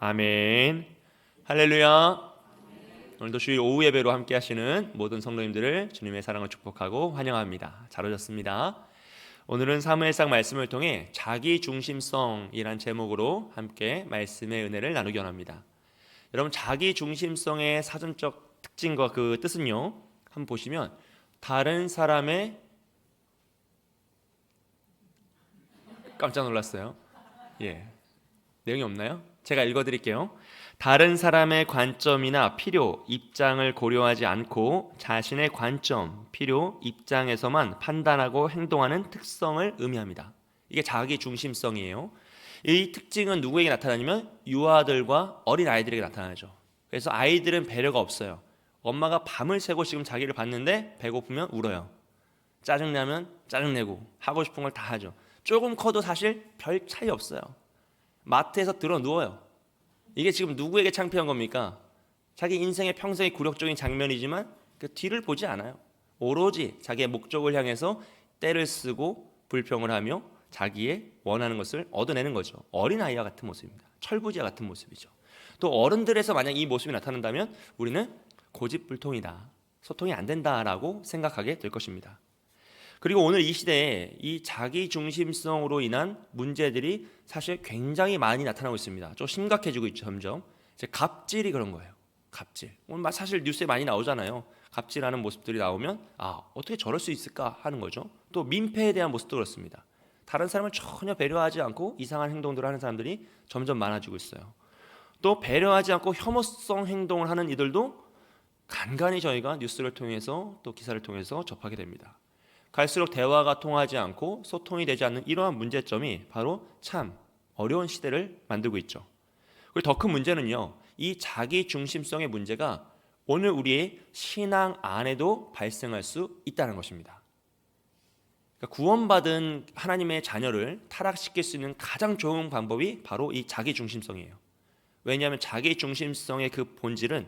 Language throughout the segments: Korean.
아멘. 할렐루야. 오늘도 주일 오후 예배로 함께 하시는 모든 성도님들을 주님의 사랑을 축복하고 환영합니다. 잘 오셨습니다. 오늘은 사무엘상 말씀을 통해 자기중심성이란 제목으로 함께 말씀의 은혜를 나누기 원합니다. 여러분, 자기중심성의 사전적 특징과 그 뜻은요, 한번 보시면 다른 사람의 깜짝 놀랐어요. 내용이 없나요? 제가 읽어드릴게요. 다른 사람의 관점이나 필요, 입장을 고려하지 않고 자신의 관점, 필요, 입장에서만 판단하고 행동하는 특성을 의미합니다. 이게 자기중심성이에요. 이 특징은 누구에게 나타나냐면 유아들과 어린 아이들에게 나타나죠. 그래서 아이들은 배려가 없어요. 엄마가 밤을 새고 지금 자기를 봤는데 배고프면 울어요. 짜증나면 짜증내고 하고 싶은 걸 다 하죠. 조금 커도 사실 별 차이 없어요. 마트에서 들어 누워요. 이게 지금 누구에게 창피한 겁니까? 자기 인생의 평생의 굴욕적인 장면이지만 그 뒤를 보지 않아요. 오로지 자기의 목적을 향해서 때를 쓰고 불평을 하며 자기의 원하는 것을 얻어내는 거죠. 어린아이와 같은 모습입니다. 철부지와 같은 모습이죠. 또 어른들에서 만약 이 모습이 나타난다면 우리는 고집불통이다, 소통이 안 된다라고 생각하게 될 것입니다. 그리고 오늘 이 시대에 이 자기중심성으로 인한 문제들이 사실 굉장히 많이 나타나고 있습니다. 좀 심각해지고 있죠. 점점 이제 갑질이 그런 거예요. 갑질. 오늘 사실 뉴스에 많이 나오잖아요. 갑질하는 모습들이 나오면 어떻게 저럴 수 있을까 하는 거죠. 또 민폐에 대한 모습도 그렇습니다. 다른 사람을 전혀 배려하지 않고 이상한 행동들을 하는 사람들이 점점 많아지고 있어요. 또 배려하지 않고 혐오성 행동을 하는 이들도 간간히 저희가 뉴스를 통해서 또 기사를 통해서 접하게 됩니다. 갈수록 대화가 통하지 않고 소통이 되지 않는 이러한 문제점이 바로 참 어려운 시대를 만들고 있죠. 그리고 더 큰 문제는요, 이 자기중심성의 문제가 오늘 우리의 신앙 안에도 발생할 수 있다는 것입니다. 그러니까 구원받은 하나님의 자녀를 타락시킬 수 있는 가장 좋은 방법이 바로 이 자기중심성이에요. 왜냐하면 자기중심성의 그 본질은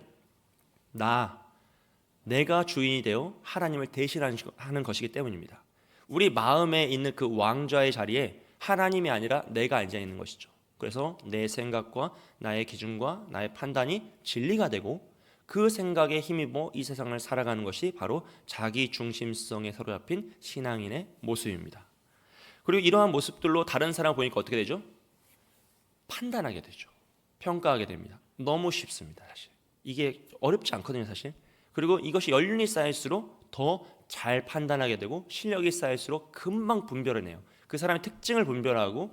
내가 주인이 되어 하나님을 대신하는 것이기 때문입니다. 우리 마음에 있는 그 왕좌의 자리에 하나님이 아니라 내가 앉아 있는 것이죠. 그래서 내 생각과 나의 기준과 나의 판단이 진리가 되고 그 생각에 힘입어 이 세상을 살아가는 것이 바로 자기중심성에 사로잡힌 신앙인의 모습입니다. 그리고 이러한 모습들로 다른 사람을 보니까 어떻게 되죠? 판단하게 되죠. 평가하게 됩니다. 너무 쉽습니다. 사실 이게 어렵지 않거든요. 사실. 그리고 이것이 연륜이 쌓일수록 더 잘 판단하게 되고 실력이 쌓일수록 금방 분별을 해요. 그 사람의 특징을 분별하고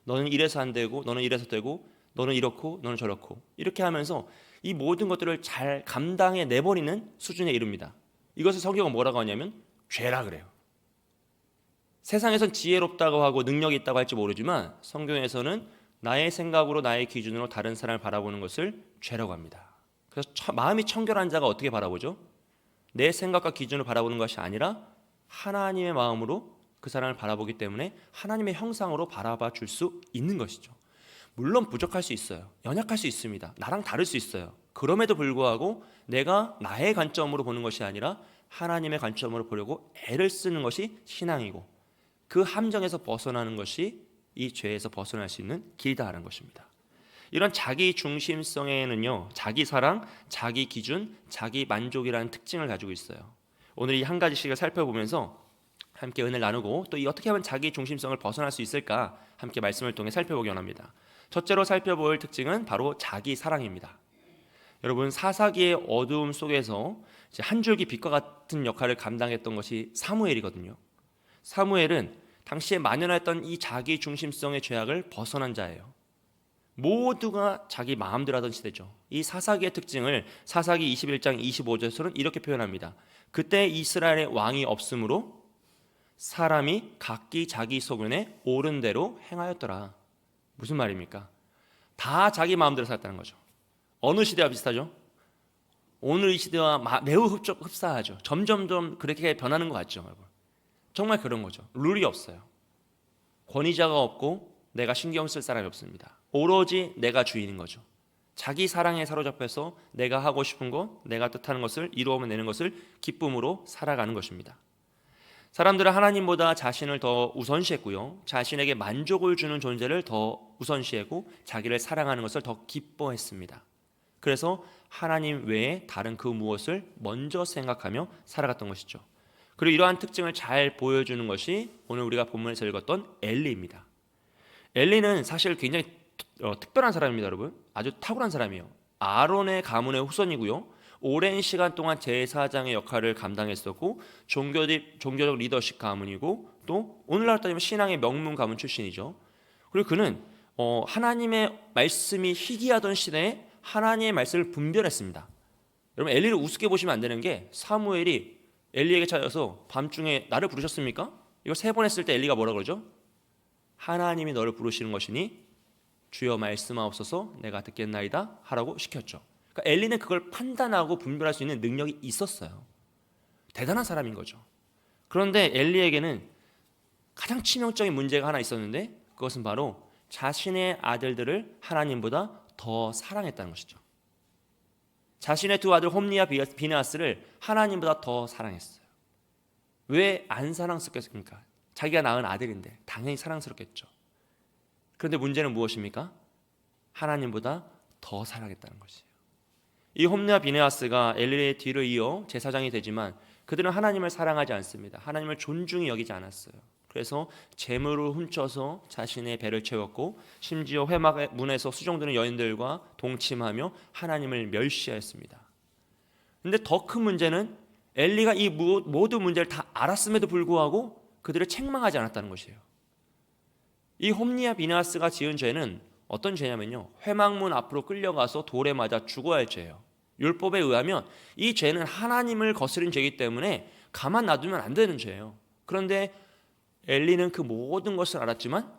너는 이래서 안 되고 너는 이래서 되고 너는 이렇고 너는 저렇고 이렇게 하면서 이 모든 것들을 잘 감당해 내버리는 수준에 이릅니다. 이것을 성경은 뭐라고 하냐면 죄라 그래요. 세상에선 지혜롭다고 하고 능력이 있다고 할지 모르지만 성경에서는 나의 생각으로 나의 기준으로 다른 사람을 바라보는 것을 죄라고 합니다. 그래서 마음이 청결한 자가 어떻게 바라보죠? 내 생각과 기준을 바라보는 것이 아니라 하나님의 마음으로 그 사람을 바라보기 때문에 하나님의 형상으로 바라봐 줄 수 있는 것이죠. 물론 부족할 수 있어요. 연약할 수 있습니다. 나랑 다를 수 있어요. 그럼에도 불구하고 내가 나의 관점으로 보는 것이 아니라 하나님의 관점으로 보려고 애를 쓰는 것이 신앙이고 그 함정에서 벗어나는 것이 이 죄에서 벗어날 수 있는 길이다 하는 것입니다. 이런 자기 중심성에는요, 자기 사랑, 자기 기준, 자기 만족이라는 특징을 가지고 있어요. 오늘 이 한 가지씩을 살펴보면서 함께 은혜를 나누고 또 이 어떻게 하면 자기 중심성을 벗어날 수 있을까 함께 말씀을 통해 살펴보기 원합니다. 첫째로 살펴볼 특징은 바로 자기 사랑입니다. 여러분, 사사기의 어두움 속에서 한 줄기 빛과 같은 역할을 감당했던 것이 사무엘이거든요. 사무엘은 당시에 만연했던 이 자기 중심성의 죄악을 벗어난 자예요. 모두가 자기 마음대로 하던 시대죠. 이 사사기의 특징을 사사기 21장 25절에서는 이렇게 표현합니다. 그때 이스라엘의 왕이 없으므로 사람이 각기 자기 소견에 옳은 대로 행하였더라. 무슨 말입니까? 다 자기 마음대로 살았다는 거죠. 어느 시대와 비슷하죠? 오늘 이 시대와 매우 흡사하죠. 점점점 그렇게 변하는 것 같죠, 여러분. 정말 그런 거죠. 룰이 없어요. 권위자가 없고 내가 신경 쓸 사람이 없습니다. 오로지 내가 주인인 거죠. 자기 사랑에 사로잡혀서 내가 하고 싶은 것, 내가 뜻하는 것을 이루어내는 것을 기쁨으로 살아가는 것입니다. 사람들은 하나님보다 자신을 더 우선시했고요. 자신에게 만족을 주는 존재를 더 우선시하고 자기를 사랑하는 것을 더 기뻐했습니다. 그래서 하나님 외에 다른 그 무엇을 먼저 생각하며 살아갔던 것이죠. 그리고 이러한 특징을 잘 보여주는 것이 오늘 우리가 본문에서 읽었던 엘리입니다. 엘리는 사실 굉장히 특별한 사람입니다, 여러분. 아주 탁월한 사람이에요. 아론의 가문의 후손이고요. 오랜 시간 동안 제사장의 역할을 감당했었고 종교적 리더십 가문이고 또 오늘날 따지면 신앙의 명문 가문 출신이죠. 그리고 그는 하나님의 말씀이 희귀하던 시대에 하나님의 말씀을 분별했습니다. 여러분, 엘리를 우습게 보시면 안 되는 게 사무엘이 엘리에게 찾아서 밤중에 나를 부르셨습니까? 이거 3번 했을 때 엘리가 뭐라 그러죠? 하나님이 너를 부르시는 것이니 주여 말씀하옵소서 내가 듣겠나이다 하라고 시켰죠. 그러니까 엘리는 그걸 판단하고 분별할 수 있는 능력이 있었어요. 대단한 사람인 거죠. 그런데 엘리에게는 가장 치명적인 문제가 하나 있었는데 그것은 바로 자신의 아들들을 하나님보다 더 사랑했다는 것이죠. 자신의 2 아들 홈리와 비느하스를 하나님보다 더 사랑했어요. 왜 안 사랑스럽겠습니까? 자기가 낳은 아들인데 당연히 사랑스럽겠죠. 그런데 문제는 무엇입니까? 하나님보다 더 사랑했다는 것이에요. 이 홈리와 비느하스가 엘리의 뒤를 이어 제사장이 되지만 그들은 하나님을 사랑하지 않습니다. 하나님을 존중히 여기지 않았어요. 그래서 재물을 훔쳐서 자신의 배를 채웠고 심지어 회막 문에서 수종드는 여인들과 동침하며 하나님을 멸시하였습니다. 그런데 더 큰 문제는 엘리가 이 모든 문제를 다 알았음에도 불구하고 그들을 책망하지 않았다는 것이에요. 이 홈리와 비느하스가 지은 죄는 어떤 죄냐면요, 회막문 앞으로 끌려가서 돌에 맞아 죽어야 할 죄예요. 율법에 의하면 이 죄는 하나님을 거스린 죄이기 때문에 가만 놔두면 안 되는 죄예요. 그런데 엘리는 그 모든 것을 알았지만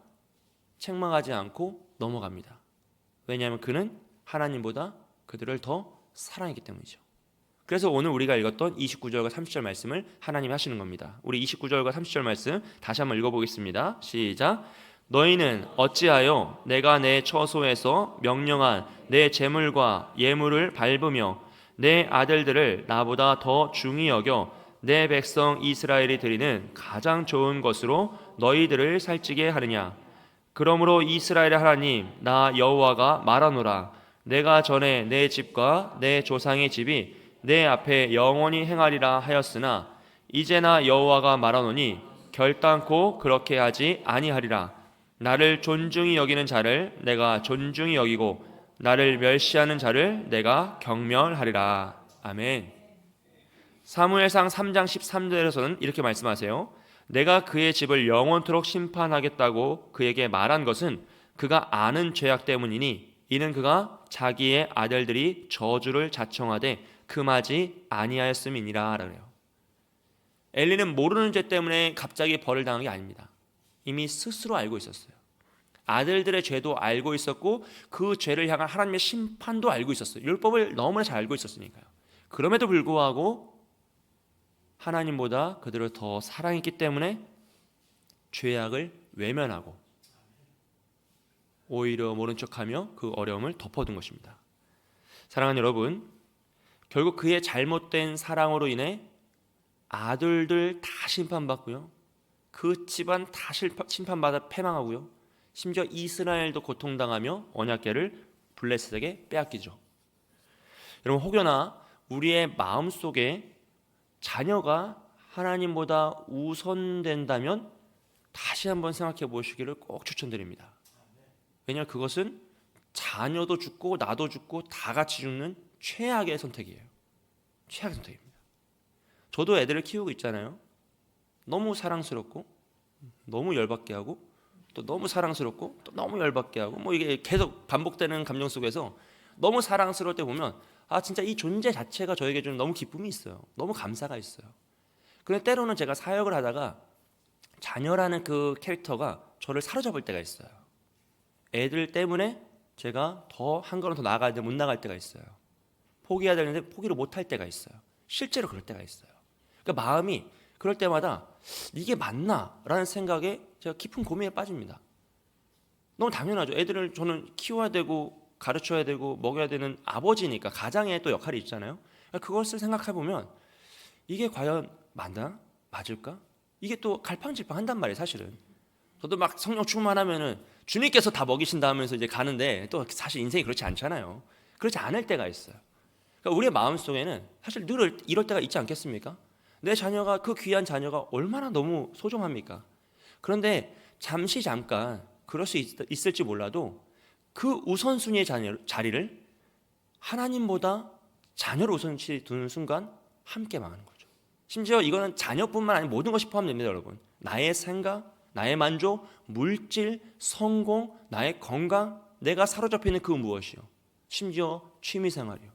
책망하지 않고 넘어갑니다. 왜냐하면 그는 하나님보다 그들을 더 사랑했기 때문이죠. 그래서 오늘 우리가 읽었던 29절과 30절 말씀을 하나님이 하시는 겁니다. 우리 29절과 30절 말씀 다시 한번 읽어보겠습니다. 시작. 너희는 어찌하여 내가 내 처소에서 명령한 내 재물과 예물을 밟으며 내 아들들을 나보다 더 중히 여겨 내 백성 이스라엘이 드리는 가장 좋은 것으로 너희들을 살찌게 하느냐. 그러므로 이스라엘의 하나님 나 여호와가 말하노라. 내가 전에 내 집과 내 조상의 집이 내 앞에 영원히 행하리라 하였으나 이제나 여호와가 말하노니 결단코 그렇게 하지 아니하리라. 나를 존중히 여기는 자를 내가 존중히 여기고 나를 멸시하는 자를 내가 경멸하리라. 아멘. 사무엘상 3장 13절에서는 이렇게 말씀하세요. 내가 그의 집을 영원토록 심판하겠다고 그에게 말한 것은 그가 아는 죄악 때문이니 이는 그가 자기의 아들들이 저주를 자청하되 금하지 아니하였음이니라. 그래요. 엘리는 모르는 죄 때문에 갑자기 벌을 당한 게 아닙니다. 이미 스스로 알고 있었어요. 아들들의 죄도 알고 있었고 그 죄를 향한 하나님의 심판도 알고 있었어요. 율법을 너무나 잘 알고 있었으니까요. 그럼에도 불구하고 하나님보다 그들을 더 사랑했기 때문에 죄악을 외면하고 오히려 모른 척하며 그 어려움을 덮어둔 것입니다. 사랑하는 여러분, 결국 그의 잘못된 사랑으로 인해 아들들 다 심판받고요, 그 집안 다 심판받아 패망하고요, 심지어 이스라엘도 고통당하며 언약궤를 블레셋에게 빼앗기죠. 여러분, 혹여나 우리의 마음속에 자녀가 하나님보다 우선된다면 다시 한번 생각해 보시기를 꼭 추천드립니다. 왜냐하면 그것은 자녀도 죽고 나도 죽고 다 같이 죽는 최악의 선택이에요. 최악의 선택입니다. 저도 애들을 키우고 있잖아요. 너무 사랑스럽고 너무 열받게 하고 또 너무 사랑스럽고 또 너무 열받게 하고 뭐 이게 계속 반복되는 감정 속에서 너무 사랑스러울 때 보면 진짜 이 존재 자체가 저에게 좀 너무 기쁨이 있어요. 너무 감사가 있어요. 그런데 때로는 제가 사역을 하다가 자녀라는 그 캐릭터가 저를 사로잡을 때가 있어요. 애들 때문에 제가 더 한 걸음 더 나아가야 돼 못 나갈 때가 있어요. 포기해야 되는데 포기를 못할 때가 있어요. 실제로 그럴 때가 있어요. 그러니까 마음이 그럴 때마다 이게 맞나? 라는 생각에 제가 깊은 고민에 빠집니다. 너무 당연하죠. 애들을 저는 키워야 되고 가르쳐야 되고 먹여야 되는 아버지니까 가장의 또 역할이 있잖아요. 그것을 생각해보면 이게 과연 맞나? 맞을까? 이게 또 갈팡질팡한단 말이에요. 사실은 저도 막 성령 충만하면은 주님께서 다 먹이신다 하면서 이제 가는데 또 사실 인생이 그렇지 않잖아요. 그렇지 않을 때가 있어요. 그러니까 우리의 마음 속에는 사실 늘 이럴 때가 있지 않겠습니까? 내 자녀가, 그 귀한 자녀가 얼마나 너무 소중합니까? 그런데 잠깐 그럴 수 있을지 몰라도 그 우선순위의 자리를 하나님보다 자녀를 우선시 두는 순간 함께 망하는 거죠. 심지어 이거는 자녀뿐만 아니라 모든 것이 포함됩니다, 여러분. 나의 생각, 나의 만족, 물질, 성공, 나의 건강, 내가 사로잡혀 있는 그 무엇이요. 심지어 취미생활이요.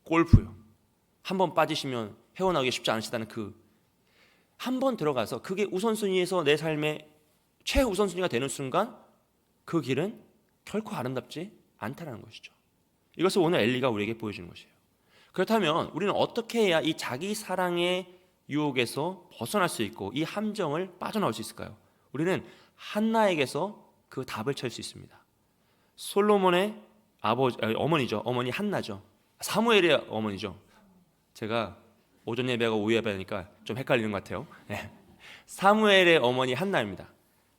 골프요. 한번 빠지시면 헤어나오기 쉽지 않으시다는 한 번 들어가서 그게 우선순위에서 내 삶의 최우선순위가 되는 순간 그 길은 결코 아름답지 않다는 것이죠. 이것을 오늘 엘리가 우리에게 보여주는 것이에요. 그렇다면 우리는 어떻게 해야 이 자기 사랑의 유혹에서 벗어날 수 있고 이 함정을 빠져나올 수 있을까요? 우리는 한나에게서 그 답을 찾을 수 있습니다. 솔로몬의 어머니죠. 어머니 한나죠. 사무엘의 어머니죠. 제가 오전 예배하고 오후 예배하니까 좀 헷갈리는 것 같아요. 네. 사무엘의 어머니 한나입니다.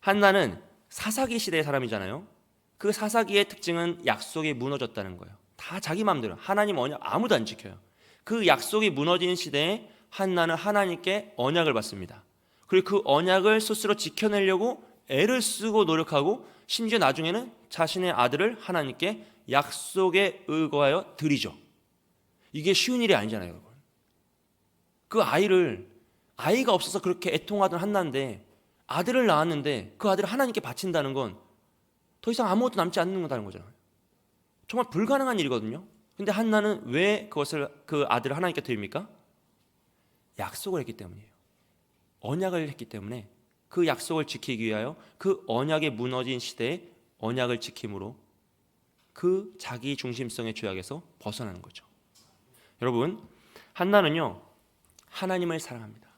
한나는 사사기 시대의 사람이잖아요. 그 사사기의 특징은 약속이 무너졌다는 거예요. 다 자기 마음대로 하나님 언약 아무도 안 지켜요. 그 약속이 무너진 시대에 한나는 하나님께 언약을 받습니다. 그리고 그 언약을 스스로 지켜내려고 애를 쓰고 노력하고 심지어 나중에는 자신의 아들을 하나님께 약속에 의거하여 드리죠. 이게 쉬운 일이 아니잖아요, 여러분. 그 아이가 없어서 그렇게 애통하던 한나인데 아들을 낳았는데 그 아들을 하나님께 바친다는 건 더 이상 아무것도 남지 않는 거다는 거잖아요. 정말 불가능한 일이거든요. 근데 한나는 왜 그 아들을 하나님께 드립니까? 약속을 했기 때문이에요. 언약을 했기 때문에 그 약속을 지키기 위하여 그 언약이 무너진 시대에 언약을 지킴으로 그 자기 중심성의 죄악에서 벗어나는 거죠. 여러분, 한나는요 하나님을 사랑합니다.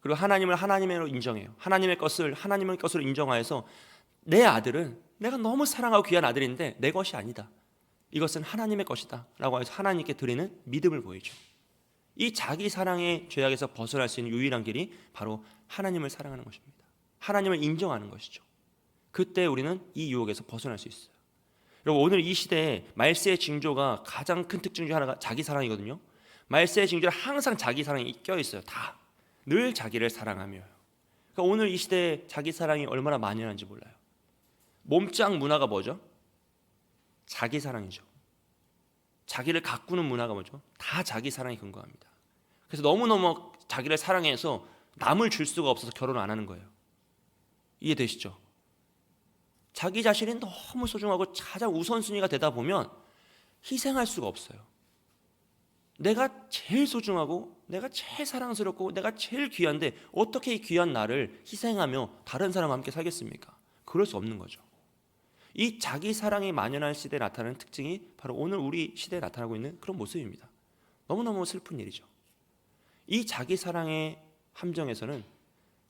그리고 하나님을 하나님으로 인정해요. 하나님의 것을 하나님의 것으로 인정하여서 내 아들은 내가 너무 사랑하고 귀한 아들인데 내 것이 아니다. 이것은 하나님의 것이다 라고 해서 하나님께 드리는 믿음을 보이죠. 이 자기 사랑의 죄악에서 벗어날 수 있는 유일한 길이 바로 하나님을 사랑하는 것입니다. 하나님을 인정하는 것이죠. 그때 우리는 이 유혹에서 벗어날 수 있어요. 여러분, 오늘 이 시대에 말세의 징조가 가장 큰 특징 중 하나가 자기 사랑이거든요. 말세의 징조는 항상 자기 사랑이 껴있어요. 다 늘 자기를 사랑하며. 그러니까 오늘 이 시대에 자기 사랑이 얼마나 만연한지 몰라요. 몸짱 문화가 뭐죠? 자기 사랑이죠. 자기를 가꾸는 문화가 뭐죠? 다 자기 사랑에 근거합니다. 그래서 너무너무 자기를 사랑해서 남을 줄 수가 없어서 결혼 안 하는 거예요. 이해되시죠? 자기 자신이 너무 소중하고 가장 우선순위가 되다 보면 희생할 수가 없어요. 내가 제일 소중하고 내가 제일 사랑스럽고 내가 제일 귀한데 어떻게 이 귀한 나를 희생하며 다른 사람과 함께 살겠습니까? 그럴 수 없는 거죠. 이 자기 사랑이 만연한 시대에 나타나는 특징이 바로 오늘 우리 시대에 나타나고 있는 그런 모습입니다. 너무너무 슬픈 일이죠. 이 자기 사랑의 함정에서는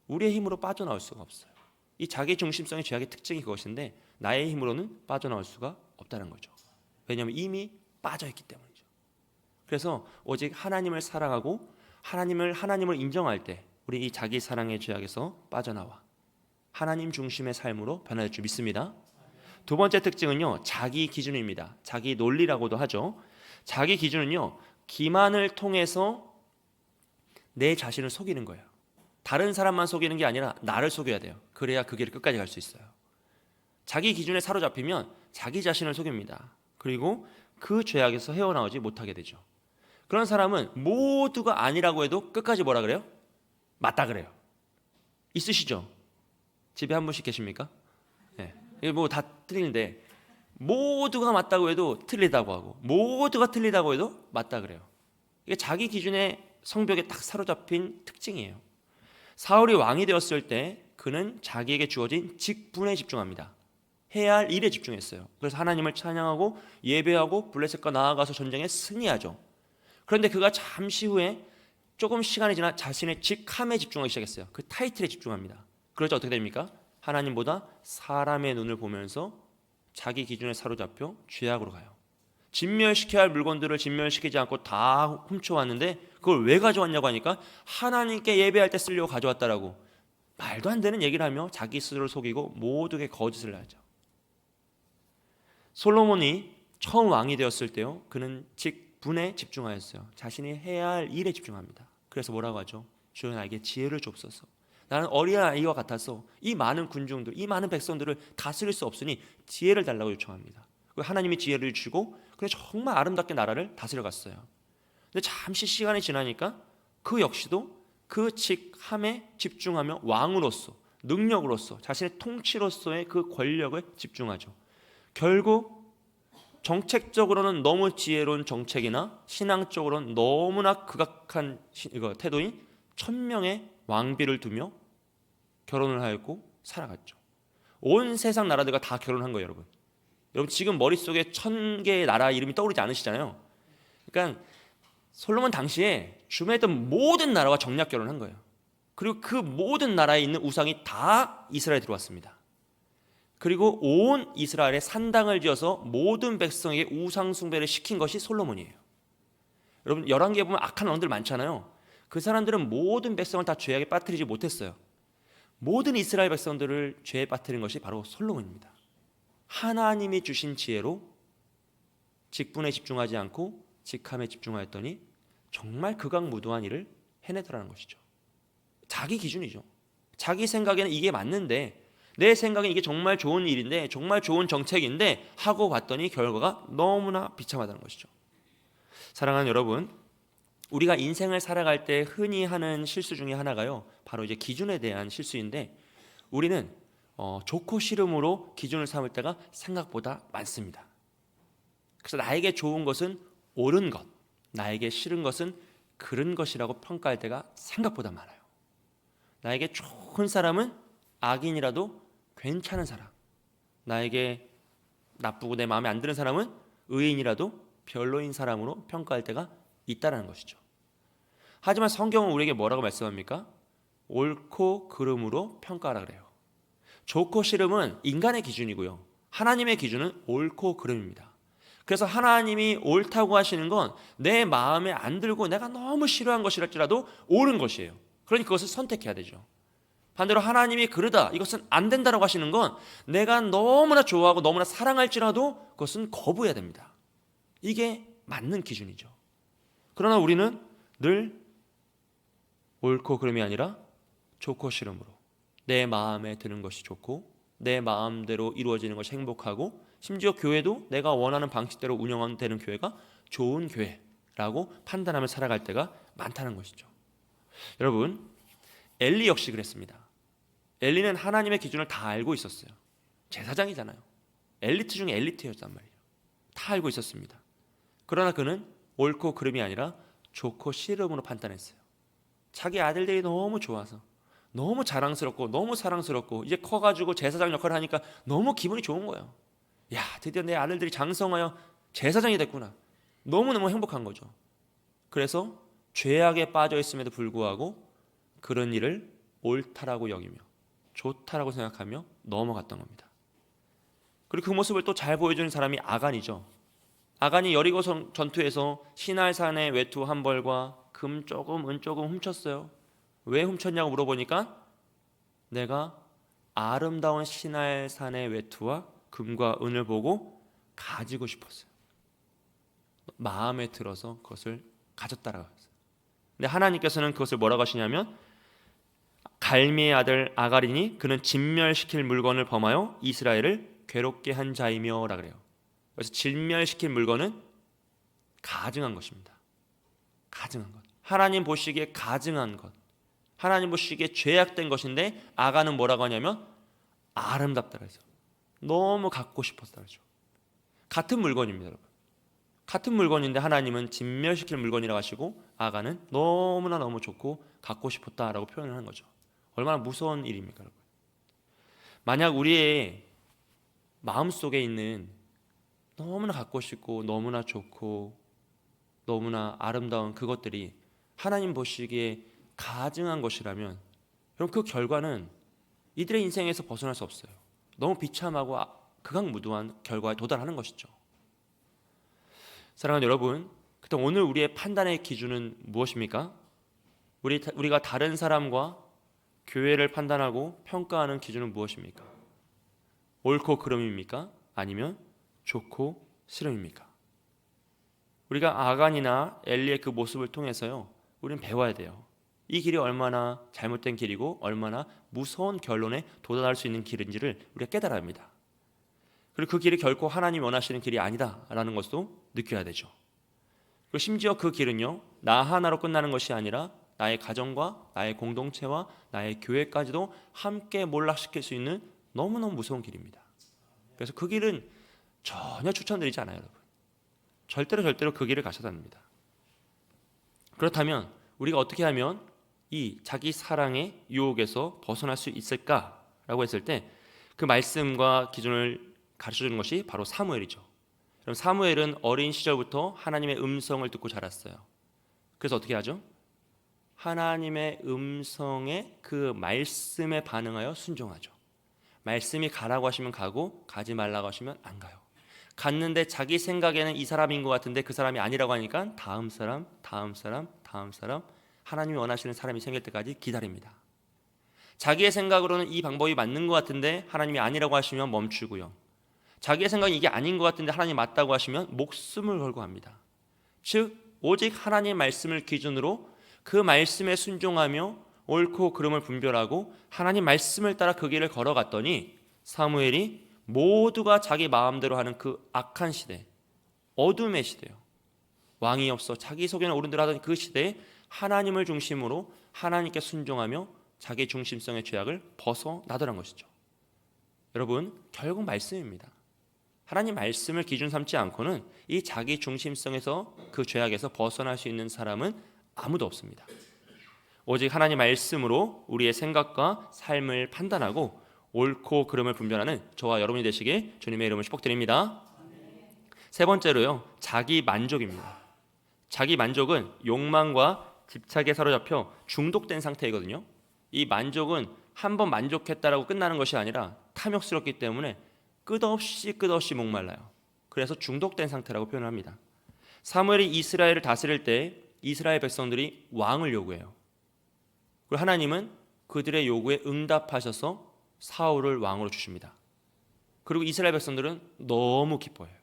우리의 힘으로 빠져나올 수가 없어요. 이 자기 중심성의 죄악의 특징이 그것인데 나의 힘으로는 빠져나올 수가 없다는 거죠. 왜냐하면 이미 빠져있기 때문이죠. 그래서 오직 하나님을 사랑하고 하나님을 인정할 때 우리 이 자기 사랑의 죄악에서 빠져나와 하나님 중심의 삶으로 변화될 줄 믿습니다. 두 번째 특징은요, 자기 기준입니다. 자기 논리라고도 하죠. 자기 기준은요, 기만을 통해서 내 자신을 속이는 거예요. 다른 사람만 속이는 게 아니라 나를 속여야 돼요. 그래야 그 길을 끝까지 갈 수 있어요. 자기 기준에 사로잡히면 자기 자신을 속입니다. 그리고 그 죄악에서 헤어나오지 못하게 되죠. 그런 사람은 모두가 아니라고 해도 끝까지 뭐라 그래요? 맞다 그래요. 있으시죠? 집에 한 분씩 계십니까? 네. 이게 뭐 다 틀리는데 모두가 맞다고 해도 틀리다고 하고 모두가 틀리다고 해도 맞다 그래요. 이게 자기 기준의 성벽에 딱 사로잡힌 특징이에요. 사울이 왕이 되었을 때 그는 자기에게 주어진 직분에 집중합니다. 해야 할 일에 집중했어요. 그래서 하나님을 찬양하고 예배하고 블레셋과 나아가서 전쟁에 승리하죠. 그런데 그가 잠시 후에 조금 시간이 지나 자신의 직함에 집중하기 시작했어요. 그 타이틀에 집중합니다. 그러자 어떻게 됩니까? 하나님보다 사람의 눈을 보면서 자기 기준에 사로잡혀 죄악으로 가요. 진멸시켜야 할 물건들을 진멸시키지 않고 다 훔쳐왔는데 그걸 왜 가져왔냐고 하니까 하나님께 예배할 때 쓰려고 가져왔다라고. 말도 안 되는 얘기를 하며 자기 스스로를 속이고 모두에게 거짓을 하죠. 솔로몬이 처음 왕이 되었을 때요, 그는 직분에 집중하였어요. 자신이 해야 할 일에 집중합니다. 그래서 뭐라고 하죠? 주여 나에게 지혜를 주옵소서. 나는 어린아이와 같아서 이 많은 군중들, 이 많은 백성들을 다스릴 수 없으니 지혜를 달라고 요청합니다. 하나님이 지혜를 주고 그래 정말 아름답게 나라를 다스려 갔어요. 근데 잠시 시간이 지나니까 그 역시도 그 직함에 집중하며 왕으로서, 능력으로서, 자신의 통치로서의 그 권력에 집중하죠. 결국 정책적으로는 너무 지혜로운 정책이나 신앙적으로는 너무나 극악한 태도인 1000명의 왕비를 두며 결혼을 하였고 살아갔죠. 온 세상 나라들과 다 결혼한 거예요, 여러분. 여러분 지금 머릿속에 1000개의 나라 이름이 떠오르지 않으시잖아요. 그러니까 솔로몬 당시에 주변에 있던 모든 나라와 정략 결혼한 거예요. 그리고 그 모든 나라에 있는 우상이 다 이스라엘에 들어왔습니다. 그리고 온 이스라엘에 산당을 지어서 모든 백성에게 우상 숭배를 시킨 것이 솔로몬이에요. 여러분 열왕기에 보면 악한 왕들 많잖아요. 그 사람들은 모든 백성을 다 죄악에 빠뜨리지 못했어요. 모든 이스라엘 백성들을 죄에 빠뜨린 것이 바로 솔로몬입니다. 하나님이 주신 지혜로 직분에 집중하지 않고 직함에 집중하였더니 정말 극악무도한 일을 해내더라는 것이죠. 자기 기준이죠. 자기 생각에는 이게 맞는데, 내 생각엔 이게 정말 좋은 일인데, 정말 좋은 정책인데 하고 봤더니 결과가 너무나 비참하다는 것이죠. 사랑하는 여러분, 우리가 인생을 살아갈 때 흔히 하는 실수 중에 하나가요, 바로 이제 기준에 대한 실수인데, 우리는 좋고 싫음으로 기준을 삼을 때가 생각보다 많습니다. 그래서 나에게 좋은 것은 옳은 것, 나에게 싫은 것은 그른 것이라고 평가할 때가 생각보다 많아요. 나에게 좋은 사람은 악인이라도 괜찮은 사람, 나에게 나쁘고 내 마음에 안 드는 사람은 의인이라도 별로인 사람으로 평가할 때가 있다는 것이죠. 하지만 성경은 우리에게 뭐라고 말씀합니까? 옳고 그름으로 평가하라 그래요. 좋고 싫음은 인간의 기준이고요, 하나님의 기준은 옳고 그름입니다. 그래서 하나님이 옳다고 하시는 건 내 마음에 안 들고 내가 너무 싫어한 것이랄지라도 옳은 것이에요. 그러니 그것을 선택해야 되죠. 반대로 하나님이 그러다, 이것은 안 된다라고 하시는 건 내가 너무나 좋아하고 너무나 사랑할지라도 그것은 거부해야 됩니다. 이게 맞는 기준이죠. 그러나 우리는 늘 옳고 그름이 아니라 좋고 싫음으로, 내 마음에 드는 것이 좋고 내 마음대로 이루어지는 것이 행복하고, 심지어 교회도 내가 원하는 방식대로 운영되는 교회가 좋은 교회라고 판단하며 살아갈 때가 많다는 것이죠. 여러분, 엘리 역시 그랬습니다. 엘리는 하나님의 기준을 다 알고 있었어요. 제사장이잖아요. 엘리트 중에 엘리트였단 말이에요. 다 알고 있었습니다. 그러나 그는 옳고 그름이 아니라 좋고 싫음으로 판단했어요. 자기 아들들이 너무 좋아서, 너무 자랑스럽고 너무 사랑스럽고, 이제 커가지고 제사장 역할을 하니까 너무 기분이 좋은 거예요. 야, 드디어 내 아들들이 장성하여 제사장이 됐구나. 너무너무 행복한 거죠. 그래서 죄악에 빠져 있음에도 불구하고 그런 일을 옳다라고 여기며 좋다라고 생각하며 넘어갔던 겁니다. 그리고 그 모습을 또 잘 보여주는 사람이 아간이죠. 아간이 여리고 전투에서 시날산의 외투 한 벌과 금 조금 은 조금 훔쳤어요. 왜 훔쳤냐고 물어보니까 내가 아름다운 시날산의 외투와 금과 은을 보고 가지고 싶었어요. 마음에 들어서 그것을 가졌다라고 했어요. 근데 하나님께서는 그것을 뭐라고 하시냐면, 갈미의 아들 아갈이니 그는 진멸시킬 물건을 범하여 이스라엘을 괴롭게 한 자이며 라 그래요. 그래서 진멸시킬 물건은 가증한 것입니다. 가증한 것, 하나님 보시기에 가증한 것, 하나님 보시기에 죄악된 것인데 아간은 뭐라고 하냐면 아름답다고 해서 너무 갖고 싶었다고 하죠. 같은 물건입니다, 여러분. 같은 물건인데 하나님은 진멸시킬 물건이라고 하시고 아간은 너무나 너무 좋고 갖고 싶었다라고 표현을 하는 거죠. 얼마나 무서운 일입니까, 여러분. 만약 우리의 마음속에 있는 너무나 갖고 싶고 너무나 좋고 너무나 아름다운 그것들이 하나님 보시기에 가증한 것이라면, 그럼 그 결과는 이들의 인생에서 벗어날 수 없어요. 너무 비참하고 극악무도한 결과에 도달하는 것이죠. 사랑하는 여러분, 그럼 오늘 우리의 판단의 기준은 무엇입니까? 우리가 다른 사람과 교회를 판단하고 평가하는 기준은 무엇입니까? 옳고 그름입니까? 아니면 좋고 싫음입니까? 우리가 아간이나 엘리의 그 모습을 통해서요, 우리는 배워야 돼요. 이 길이 얼마나 잘못된 길이고 얼마나 무서운 결론에 도달할 수 있는 길인지를 우리가 깨달아야 합니다. 그리고 그 길이 결코 하나님이 원하시는 길이 아니다라는 것도 느껴야 되죠. 그리고 심지어 그 길은요, 나 하나로 끝나는 것이 아니라 나의 가정과 나의 공동체와 나의 교회까지도 함께 몰락시킬 수 있는 너무너무 무서운 길입니다. 그래서 그 길은 전혀 추천드리지 않아요, 여러분. 절대로 그 길을 가셔야 합니다. 그렇다면 우리가 어떻게 하면 이 자기 사랑의 유혹에서 벗어날 수 있을까라고 했을 때 그 말씀과 기준을 가르쳐주는 것이 바로 사무엘이죠. 그럼 사무엘은 어린 시절부터 하나님의 음성을 듣고 자랐어요. 그래서 어떻게 하죠? 하나님의 음성에 그 말씀에 반응하여 순종하죠. 말씀이 가라고 하시면 가고 가지 말라고 하시면 안 가요. 갔는데 자기 생각에는 이 사람인 것 같은데 그 사람이 아니라고 하니까 다음 사람 하나님이 원하시는 사람이 생길 때까지 기다립니다. 자기의 생각으로는 이 방법이 맞는 것 같은데 하나님이 아니라고 하시면 멈추고요. 자기의 생각이 이게 아닌 것 같은데 하나님 맞다고 하시면 목숨을 걸고 합니다. 즉 오직 하나님의 말씀을 기준으로 그 말씀에 순종하며 옳고 그름을 분별하고 하나님 말씀을 따라 그 길을 걸어갔더니 사무엘이 모두가 자기 마음대로 하는 그 악한 시대, 어둠의 시대요. 왕이 없어 자기 속에는 어른들 하던 그 시대에 하나님을 중심으로 하나님께 순종하며 자기 중심성의 죄악을 벗어나더란 것이죠. 여러분, 결국 말씀입니다. 하나님 말씀을 기준 삼지 않고는 이 자기 중심성에서 그 죄악에서 벗어날 수 있는 사람은 아무도 없습니다. 오직 하나님 말씀으로 우리의 생각과 삶을 판단하고 옳고 그름을 분별하는 저와 여러분이 되시길 주님의 이름으로 축복드립니다. 세 번째로요, 자기 만족입니다. 자기 만족은 욕망과 집착에 사로잡혀 중독된 상태이거든요. 이 만족은 한번 만족했다라고 끝나는 것이 아니라 탐욕스럽기 때문에 끝없이 목말라요. 그래서 중독된 상태라고 표현을 합니다. 사무엘이 이스라엘을 다스릴 때 이스라엘 백성들이 왕을 요구해요. 그리고 하나님은 그들의 요구에 응답하셔서 사울을 왕으로 주십니다. 그리고 이스라엘 백성들은 너무 기뻐해요.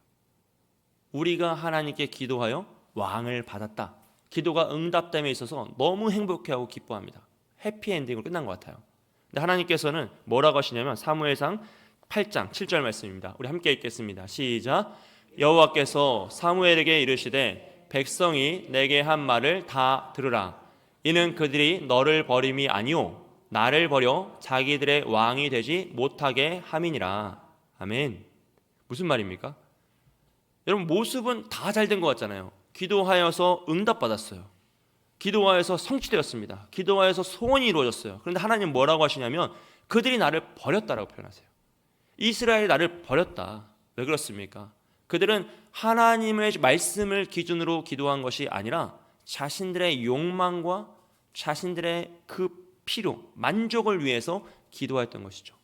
우리가 하나님께 기도하여 왕을 받았다. 기도가 응답됨에 있어서 너무 행복해하고 기뻐합니다. 해피엔딩으로 끝난 것 같아요. 근데 하나님께서는 뭐라고 하시냐면 사무엘상 8장 7절 말씀입니다. 우리 함께 읽겠습니다. 시작. 여호와께서 사무엘에게 이르시되 백성이 내게 한 말을 다 들으라. 이는 그들이 너를 버림이 아니오 나를 버려 자기들의 왕이 되지 못하게 함이니라. 아멘. 무슨 말입니까? 여러분, 모습은 다 잘 된 것 같잖아요. 기도하여서 응답받았어요. 기도하여서 성취되었습니다. 기도하여서 소원이 이루어졌어요. 그런데 하나님 뭐라고 하시냐면 그들이 나를 버렸다라고 표현하세요. 이스라엘이 나를 버렸다. 왜 그렇습니까? 그들은 하나님의 말씀을 기준으로 기도한 것이 아니라 자신들의 욕망과 자신들의 그 필요, 만족을 위해서 기도했던 것이죠.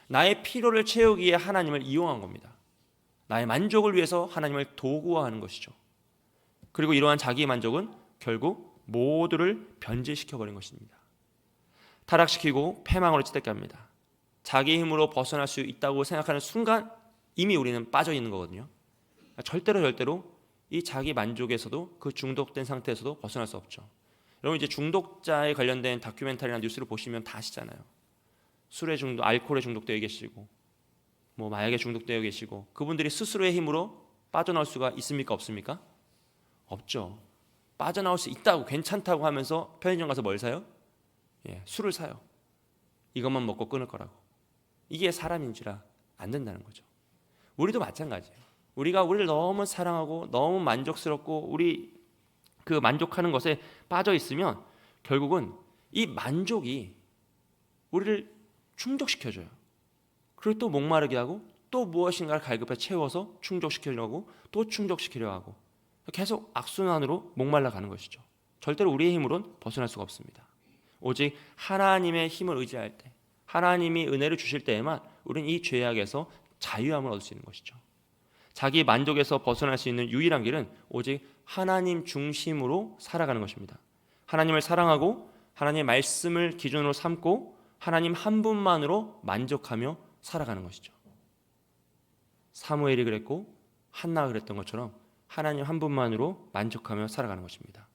나의 필요를 채우기에 하나님을 이용한 겁니다. 나의 만족을 위해서 하나님을 도구화하는 것이죠. 그리고 이러한 자기 만족은 결국 모두를 변질시켜버린 것입니다. 타락시키고 패망으로 치닫게 합니다. 자기 힘으로 벗어날 수 있다고 생각하는 순간 이미 우리는 빠져 있는 거거든요. 절대로 이 자기 만족에서도 그 중독된 상태에서도 벗어날 수 없죠. 여러분, 이제 중독자에 관련된 다큐멘터리나 뉴스를 보시면 다 아시잖아요. 술에 중독, 알코올에 중독되어 계시고 뭐 마약에 중독되어 계시고 그분들이 스스로의 힘으로 빠져나올 수가 있습니까? 없습니까? 없죠. 빠져나올 수 있다고 괜찮다고 하면서 편의점 가서 뭘 사요? 술을 사요. 이것만 먹고 끊을 거라고. 이게 사람인지라 안 된다는 거죠. 우리도 마찬가지예요. 우리가 우리를 너무 사랑하고 너무 만족스럽고 우리 그 만족하는 것에 빠져 있으면 결국은 이 만족이 우리를 충족시켜줘요. 그리고 또 목마르게 하고 또 무엇인가를 갈급해 채워서 충족시키려고 또 충족시키려 하고 계속 악순환으로 목말라 가는 것이죠. 절대로 우리의 힘으로는 벗어날 수가 없습니다. 오직 하나님의 힘을 의지할 때, 하나님이 은혜를 주실 때에만 우리는 이 죄악에서 자유함을 얻을 수 있는 것이죠. 자기 만족에서 벗어날 수 있는 유일한 길은 오직 하나님 중심으로 살아가는 것입니다. 하나님을 사랑하고 하나님의 말씀을 기준으로 삼고 하나님 한 분만으로 만족하며 살아가는 것이죠. 사무엘이 그랬고 한나가 그랬던 것처럼 하나님 한 분만으로 만족하며 살아가는 것입니다.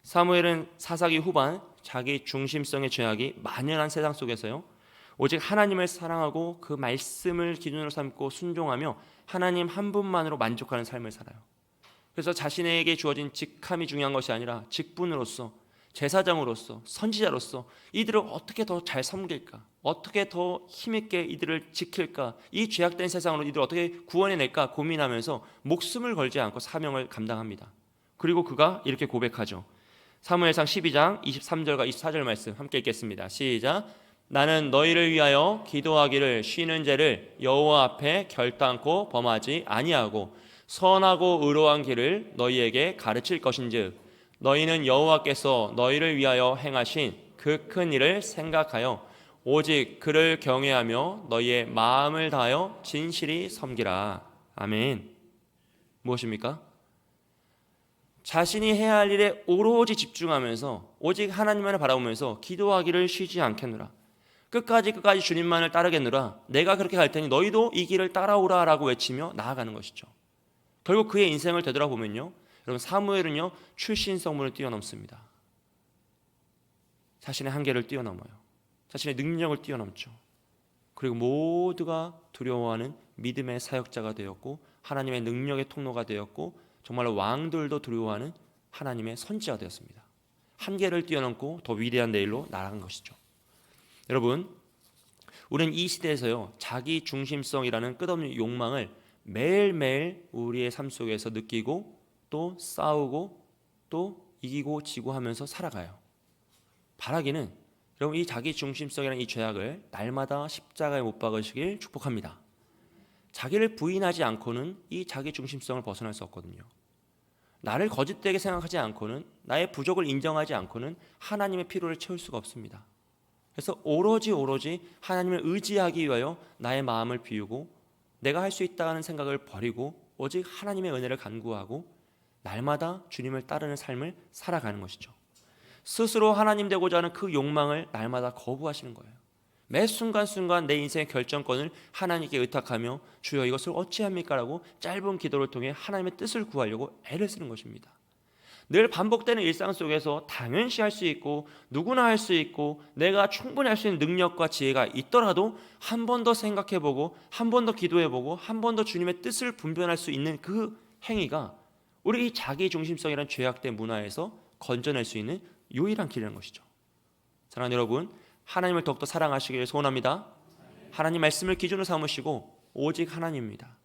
사무엘은 사사기 후반 자기 중심성의 죄악이 만연한 세상 속에서요, 오직 하나님을 사랑하고 그 말씀을 기준으로 삼고 순종하며 하나님 한 분만으로 만족하는 삶을 살아요. 그래서 자신에게 주어진 직함이 중요한 것이 아니라 직분으로서, 제사장으로서, 선지자로서 이들을 어떻게 더 잘 섬길까, 어떻게 더 힘있게 이들을 지킬까, 이 죄악된 세상으로 이들을 어떻게 구원해낼까 고민하면서 목숨을 걸지 않고 사명을 감당합니다. 그리고 그가 이렇게 고백하죠. 사무엘상 12장 23절과 24절 말씀 함께 읽겠습니다. 시작. 나는 너희를 위하여 기도하기를 쉬는 죄를 여호와 앞에 결단코 범하지 아니하고 선하고 의로운 길을 너희에게 가르칠 것인즉 너희는 여호와께서 너희를 위하여 행하신 그 큰 일을 생각하여 오직 그를 경외하며 너희의 마음을 다하여 진실이 섬기라. 아멘. 무엇입니까? 자신이 해야 할 일에 오로지 집중하면서 오직 하나님만을 바라보면서 기도하기를 쉬지 않겠노라. 끝까지 주님만을 따르겠노라. 내가 그렇게 갈 테니 너희도 이 길을 따라오라 라고 외치며 나아가는 것이죠. 결국 그의 인생을 되돌아보면요, 여러분, 사무엘은요 출신 성분을 뛰어넘습니다. 자신의 한계를 뛰어넘어요. 자신의 능력을 뛰어넘죠. 그리고 모두가 두려워하는 믿음의 사역자가 되었고 하나님의 능력의 통로가 되었고 정말로 왕들도 두려워하는 하나님의 선지자가 되었습니다. 한계를 뛰어넘고 더 위대한 내일로 나아간 것이죠. 여러분, 우리는 이 시대에서요 자기 중심성이라는 끝없는 욕망을 매일매일 우리의 삶 속에서 느끼고 또 싸우고 또 이기고 지고 하면서 살아가요. 바라기는 여러분 이 자기 중심성이라는 이 죄악을 날마다 십자가에 못 박으시길 축복합니다. 자기를 부인하지 않고는 이 자기 중심성을 벗어날 수 없거든요. 나를 거짓되게 생각하지 않고는, 나의 부족을 인정하지 않고는 하나님의 필요를 채울 수가 없습니다. 그래서 오로지 하나님을 의지하기 위하여 나의 마음을 비우고 내가 할 수 있다는 생각을 버리고 오직 하나님의 은혜를 간구하고 날마다 주님을 따르는 삶을 살아가는 것이죠. 스스로 하나님 되고자 하는 그 욕망을 날마다 거부하시는 거예요. 매 순간순간 내 인생의 결정권을 하나님께 의탁하며 주여 이것을 어찌합니까? 라고 짧은 기도를 통해 하나님의 뜻을 구하려고 애를 쓰는 것입니다. 늘 반복되는 일상 속에서 당연시 할 수 있고 누구나 할 수 있고 내가 충분히 할 수 있는 능력과 지혜가 있더라도 한 번 더 생각해보고 한 번 더 기도해보고 한 번 더 주님의 뜻을 분별할 수 있는 그 행위가 우리 자기 중심성이라는 죄악된 문화에서 건져낼 수 있는 유일한 길이라는 것이죠. 사랑하는 여러분, 하나님을 더욱더 사랑하시길 소원합니다. 하나님 말씀을 기준으로 삼으시고 오직 하나님입니다.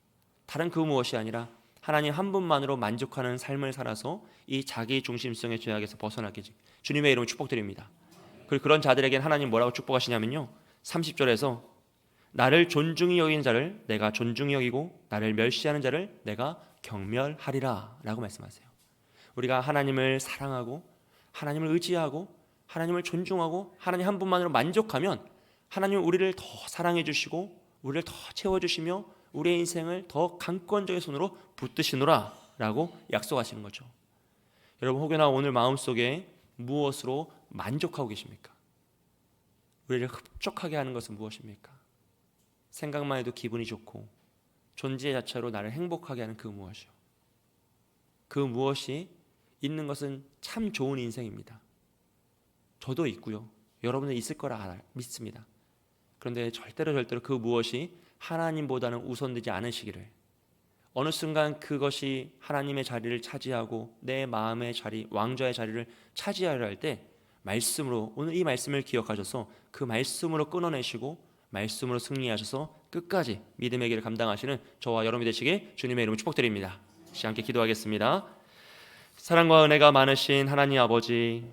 다른 그 무엇이 아니라 하나님 한 분만으로 만족하는 삶을 살아서 이 자기 중심성의 죄악에서 벗어나게 주님의 이름으로 축복드립니다. 그리고 그런 자들에게는 하나님 뭐라고 축복하시냐면요, 30절에서 나를 존중히 여기는 자를 내가 존중히 여기고 나를 멸시하는 자를 내가 경멸하리라 라고 말씀하세요. 우리가 하나님을 사랑하고 하나님을 의지하고 하나님을 존중하고 하나님 한 분만으로 만족하면 하나님은 우리를 더 사랑해 주시고 우리를 더 채워주시며 우리의 인생을 더 강권적인 손으로 붙드시노라 라고 약속하시는 거죠. 여러분, 혹여나 오늘 마음속에 무엇으로 만족하고 계십니까? 우리를 흡족하게 하는 것은 무엇입니까? 생각만 해도 기분이 좋고 존재 자체로 나를 행복하게 하는 그 무엇이요. 그 무엇이 있는 것은 참 좋은 인생입니다. 저도 있고요. 여러분은 있을 거라 믿습니다. 그런데 절대로 그 무엇이 하나님보다는 우선되지 않으시기를, 어느 순간 그것이 하나님의 자리를 차지하고 내 마음의 자리, 왕좌의 자리를 차지하려 할 때 말씀으로, 오늘 이 말씀을 기억하셔서 그 말씀으로 끊어내시고 말씀으로 승리하셔서 끝까지 믿음의 길을 감당하시는 저와 여러분이 되시길 주님의 이름으로 축복드립니다. 다시 함께 기도하겠습니다. 사랑과 은혜가 많으신 하나님 아버지,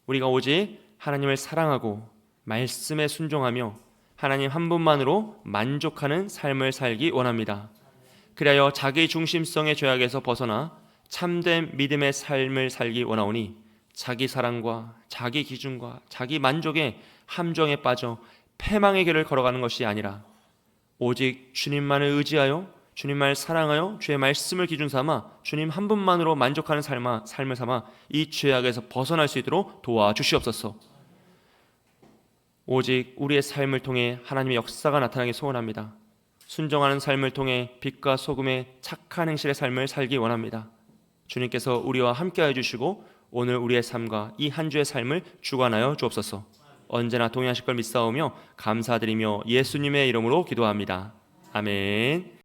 우리가 오직 하나님을 사랑하고 말씀에 순종하며 하나님 한 분만으로 만족하는 삶을 살기 원합니다. 그리하여 자기 중심성의 죄악에서 벗어나 참된 믿음의 삶을 살기 원하오니 자기 사랑과 자기 기준과 자기 만족의 함정에 빠져 패망의 길을 걸어가는 것이 아니라 오직 주님만을 의지하여 주님만을 사랑하여 주의 말씀을 기준 삼아 주님 한 분만으로 만족하는 삶을 삼아 이 죄악에서 벗어날 수 있도록 도와주시옵소서. 오직 우리의 삶을 통해 하나님의 역사가 나타나기 소원합니다. 순종하는 삶을 통해 빛과 소금의 착한 행실의 삶을 살기 원합니다. 주님께서 우리와 함께해 주시고 오늘 우리의 삶과 이 한 주의 삶을 주관하여 주옵소서. 언제나 동행하실 걸 믿사오며 감사드리며 예수님의 이름으로 기도합니다. 아멘.